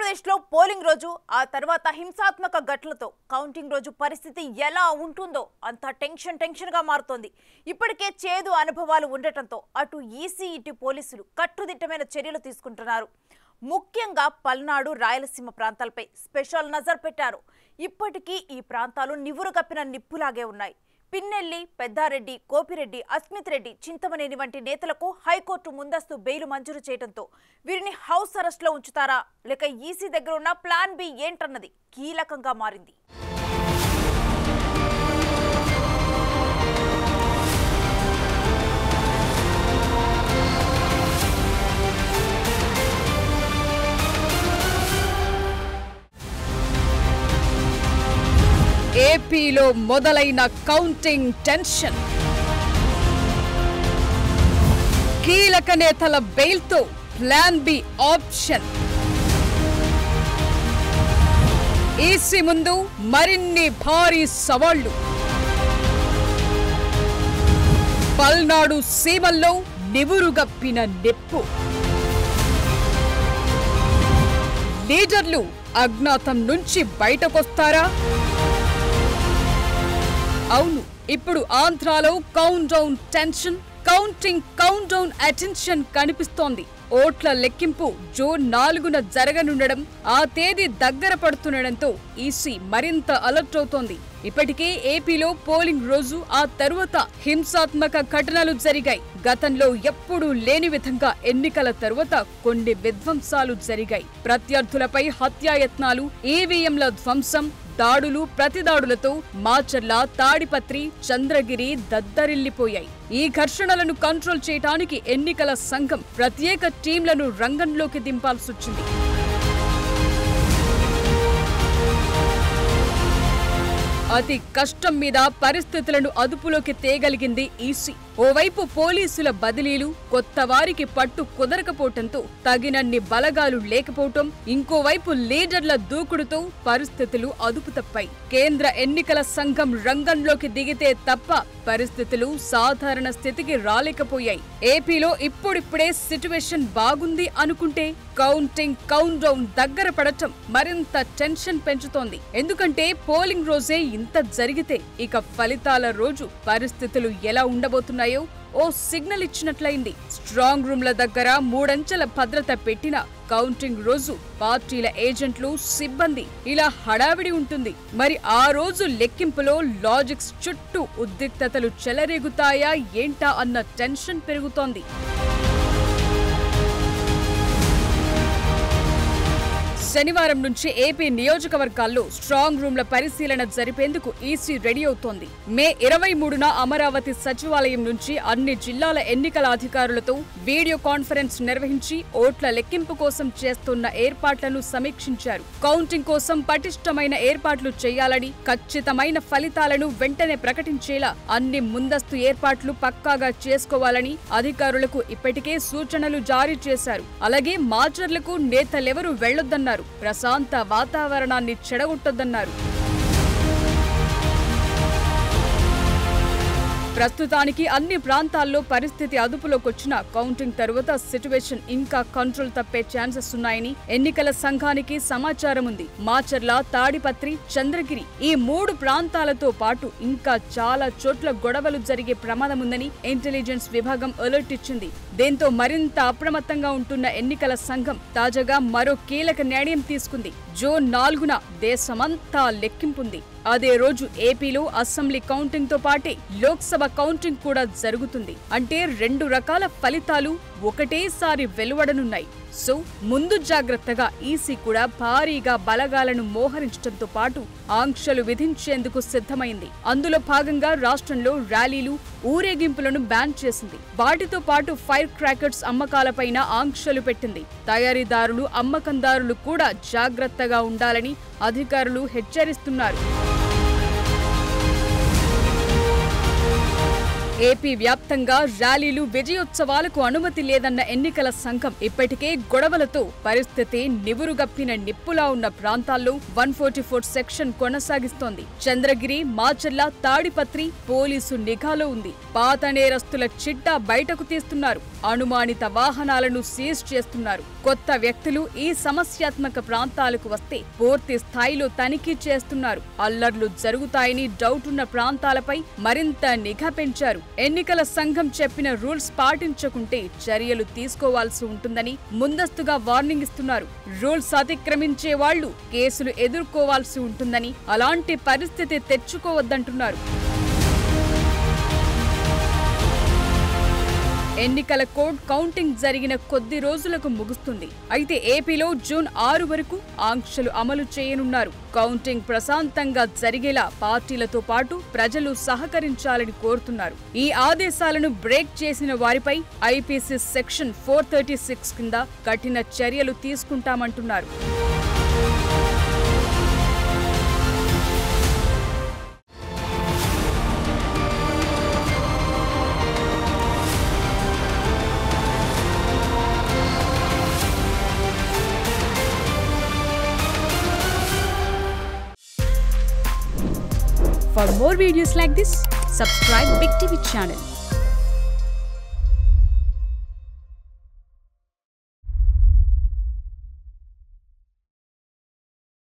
ఆంధ్రప్రదేశ్లో పోలింగ్ రోజు ఆ తర్వాత హింసాత్మక ఘటనలతో కౌంటింగ్ రోజు పరిస్థితి ఎలా ఉంటుందో అంతా టెన్షన్ గా మారుతోంది. ఇప్పటికే చేదు అనుభవాలు ఉండటంతో అటు ఈసీ ఇటు పోలీసులు కట్టుదిట్టమైన చర్యలు తీసుకుంటున్నారు. ముఖ్యంగా పల్నాడు రాయలసీమ ప్రాంతాలపై స్పెషల్ నజర్ పెట్టారు. ఇప్పటికీ ఈ ప్రాంతాలు నివురుగప్పిన నిప్పులాగే ఉన్నాయి. పిన్నెల్లి, పెద్దారెడ్డి, కోపిరెడ్డి, అస్మిత్ రెడ్డి, చింతమనేని వంటి నేతలకు హైకోర్టు ముందస్తు బెయిల్ మంజూరు చేయడంతో వీరిని హౌస్ అరెస్ట్ లో ఉంచుతారా లేక ఈసీ దగ్గర ఉన్న ప్లాన్ బి ఏంటన్నది కీలకంగా మారింది. ఏపీలో మొదలైన కౌంటింగ్ టెన్షన్, కీలక నేతల బెయిల్తో ప్లాన్ బి ఆప్షన్. ఈసీ ముందు మరిన్ని భారీ సవాళ్లు. పల్నాడు సీమల్లో నివురుగప్పిన నిప్పు. లీడర్లు అజ్ఞాతం నుంచి బయటకొస్తారా? అవును, ఇప్పుడు ఆంధ్రాలో count down tension, count down attention కనిపిస్తోంది. ఓట్ల లెక్కింపు జూన్ 4న జరగనుండడం, ఆ తేదీ దగ్గర పడుతుండటంతో ఈసీ మరింత అలర్ట్ అవుతోంది. ఇప్పటికే ఏపీలో పోలింగ్ రోజు ఆ తరువాత హింసాత్మక ఘటనలు జరిగాయి. గతంలో ఎప్పుడూ లేని విధంగా ఎన్నికల తరువాత కొన్ని విధ్వంసాలు జరిగాయి. ప్రత్యర్థులపై హత్యాయత్నాలు, ఈవీఎంల ధ్వంసం, దాడులు, ప్రతిదాడులతో మాచర్ల, తాడిపత్రి, చంద్రగిరి దద్దరిల్లిపోయాయి. ఈ ఘర్షణలను కంట్రోల్ చేయడానికి ఎన్నికల సంఘం ప్రత్యేక టీంలను రంగంలోకి దింపాల్సొచ్చింది. అతి కష్టం మీద పరిస్థితులను అదుపులోకి తేగలిగింది ఈసీ. ఓవైపు పోలీసుల బదిలీలు, కొత్త వారికి పట్టు కుదరకపోవటంతో తగినన్ని బలగాలు లేకపోవటం, ఇంకోవైపు లీడర్ల దూకుడుతో పరిస్థితులు అదుపు తప్పాయి. కేంద్ర ఎన్నికల సంఘం రంగంలోకి దిగితే తప్ప పరిస్థితులు సాధారణ స్థితికి రాలేకపోయాయి. ఏపీలో ఇప్పుడిప్పుడే సిట్యుయేషన్ బాగుంది అనుకుంటే కౌంట్ డౌన్ దగ్గర పడటం మరింత టెన్షన్ పెంచుతోంది. ఎందుకంటే పోలింగ్ రోజే ఇంత జరిగితే ఇక ఫలితాల రోజు పరిస్థితులు ఎలా ఉండబోతున్నాయో ఓ సిగ్నల్ ఇచ్చినట్లయింది. స్ట్రాంగ్ రూమ్ల దగ్గర 3 అంచెల భద్రత పెట్టిన కౌంటింగ్ రోజు పార్టీల ఏజెంట్లు, సిబ్బంది ఇలా హడావిడి ఉంటుంది. మరి ఆ రోజు లెక్కింపులో లాజిక్స్ చుట్టూ ఉద్రిక్తతలు చెలరేగుతాయా ఏంటా అన్న టెన్షన్ పెరుగుతోంది. శనివారం నుంచి ఏపీ నియోజకవర్గాల్లో స్ట్రాంగ్ రూమ్ల పరిశీలన జరిపేందుకు ఈసీ రెడీ అవుతోంది. మే 23న అమరావతి సచివాలయం నుంచి అన్ని జిల్లాల ఎన్నికల అధికారులతో వీడియో కాన్ఫరెన్స్ నిర్వహించి ఓట్ల లెక్కింపు కోసం చేస్తున్న ఏర్పాట్లను సమీక్షించారు. కౌంటింగ్ కోసం పటిష్టమైన ఏర్పాట్లు చేయాలని, ఖచ్చితమైన ఫలితాలను వెంటనే ప్రకటించేలా అన్ని ముందస్తు ఏర్పాట్లు పక్కాగా చేసుకోవాలని అధికారులకు ఇప్పటికే సూచనలు జారీ చేశారు. అలాగే మాచర్లకు నేతలెవరూ వెళ్లొద్దన్నారు. ప్రశాంత వాతావరణాన్ని చెడగొట్టొద్దన్నారు. ప్రస్తుతానికి అన్ని ప్రాంతాల్లో పరిస్థితి అదుపులోకొచ్చిన కౌంటింగ్ తరువాత సిట్యుయేషన్ ఇంకా కంట్రోల్ తప్పే ఛాన్సెస్ ఉన్నాయని ఎన్నికల సంఘానికి సమాచారం ఉంది. మాచర్ల, తాడిపత్రి, చంద్రగిరి ఈ 3 ప్రాంతాలతో పాటు ఇంకా చాలా చోట్ల గొడవలు జరిగే ప్రమాదం ఉందని ఇంటెలిజెన్స్ విభాగం అలర్ట్ ఇచ్చింది. దీంతో మరింత అప్రమత్తంగా ఉంటున్న ఎన్నికల సంఘం తాజాగా మరో కీలక నిర్ణయం తీసుకుంది. జూన్ 4న దేశమంతా లెక్కింపుంది. అదే రోజు ఏపీలో అసెంబ్లీ కౌంటింగ్ తో పాటే లోక్సభ కౌంటింగ్ కూడా జరుగుతుంది. అంటే 2 రకాల ఫలితాలు ఒకటేసారి వెలువడనున్నాయి. సో ముందు జాగ్రత్తగా ఈసీ కూడా భారీగా బలగాలను మోహరించడంతో పాటు ఆంక్షలు విధించేందుకు సిద్ధమైంది. అందులో భాగంగా రాష్ట్రంలో ర్యాలీలు, ఊరేగింపులను బ్యాన్ చేసింది. వాటితో పాటు ఫైర్ క్రాకర్స్ అమ్మకాలపైన ఆంక్షలు పెట్టింది. తయారీదారులు, అమ్మకందారులు కూడా జాగ్రత్తగా ఉండాలని అధికారులు హెచ్చరిస్తున్నారు. ఏపీ వ్యాప్తంగా ర్యాలీలు విజయోత్సవాలకు అనుమతి లేదన్న ఎన్నికల సంఘం ఇప్పటికే గొడవలతో పరిస్థితి నివురుగప్పిన నిప్పులా ఉన్న ప్రాంతాల్లో 144 సెక్షన్ కొనసాగిస్తోంది. చంద్రగిరి, మాచర్ల, తాడిపత్రి పోలీసు నిఘాలో ఉంది. పాత నేరస్తుల చిట్టా బయటకు తీస్తున్నారు. అనుమానిత వాహనాలను సీజ్ చేస్తున్నారు. కొత్త వ్యక్తులు ఈ సమస్యాత్మక ప్రాంతాలకు వస్తే పూర్తి స్థాయిలో తనిఖీ చేస్తున్నారు. అల్లర్లు జరుగుతాయని డౌట్ ఉన్న ప్రాంతాలపై మరింత నిఘా పెంచారు. ఎన్నికల సంఘం చెప్పిన రూల్స్ పాటించకుంటే చర్యలు తీసుకోవాల్సి ఉంటుందని ముందస్తుగా వార్నింగ్ ఇస్తున్నారు. రూల్స్ అతిక్రమించే వాళ్లు కేసులు ఎదుర్కోవాల్సి ఉంటుందని, అలాంటి పరిస్థితి తెచ్చుకోవద్దంటున్నారు. ఎన్నికల కోడ్ కౌంటింగ్ జరిగిన కొద్ది రోజులకు ముగుస్తుంది. అయితే ఏపీలో జూన్ 6 వరకు ఆంక్షలు అమలు చేయనున్నారు. కౌంటింగ్ ప్రశాంతంగా జరిగేలా పార్టీలతో పాటు ప్రజలు సహకరించాలని కోరుతున్నారు. ఈ ఆదేశాలను బ్రేక్ చేసిన వారిపై ఐపీసీ సెక్షన్ 436 కింద కఠిన చర్యలు తీసుకుంటామంటున్నారు. For more videos like this, subscribe Big TV channel.